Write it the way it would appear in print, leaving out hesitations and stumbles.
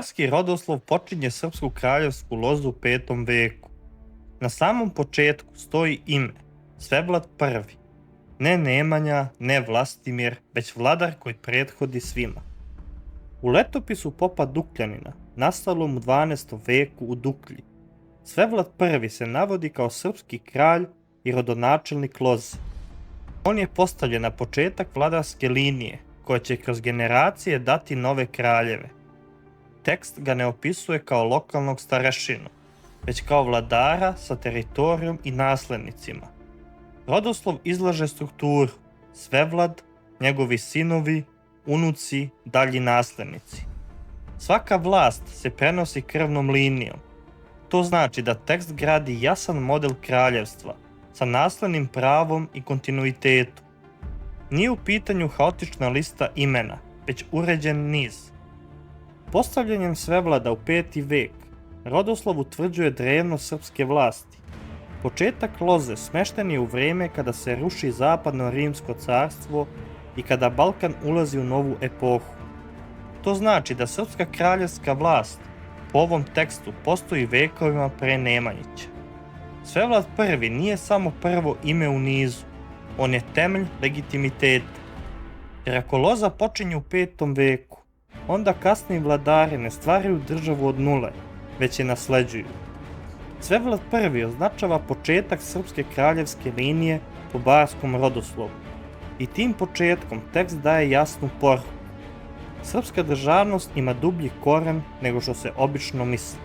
Vladarski rodoslov počinje srpsku kraljevsku lozu u 5. veku. Na samom početku stoji ime Svevlad I, ne Nemanja, ne Vlastimir, već vladar koji prethodi svima. U letopisu popa Dukljanina, nastalom u 12. veku u Duklji, Svevlad I se navodi kao srpski kralj i rodonačelnik loze. On je postavljen na početak vladarske linije, koja će kroz generacije dati nove kraljeve. Tekst ga ne opisuje kao lokalnog starešinu, već kao vladara sa teritorijom i naslednicima. Rodoslov izlaže strukturu: Svevlad, njegovi sinovi, unuci, dalji naslednici. Svaka vlast se prenosi krvnom linijom. To znači da tekst gradi jasan model kraljevstva sa naslednim pravom i kontinuitetom. Nije u pitanju haotična lista imena, već uređen niz. Postavljanjem Svevlada u 5. vek, rodoslov utvrđuje drevnost srpske vlasti. Početak loze smešten je u vreme kada se ruši zapadno rimsko carstvo i kada Balkan ulazi u novu epohu. To znači da srpska kraljevska vlast po ovom tekstu postoji vekovima pre Nemanjića. Svevlad I nije samo prvo ime u nizu, on je temelj legitimiteta. Jer ako loza počinje u 5. veku, onda kasniji vladari ne stvaraju državu od nule, već je nasleđuju. Svevlad I označava početak srpske kraljevske linije po barskom rodoslovu i tim početkom tekst daje jasnu poruku. Srpska državnost ima dublji koren nego što se obično misli.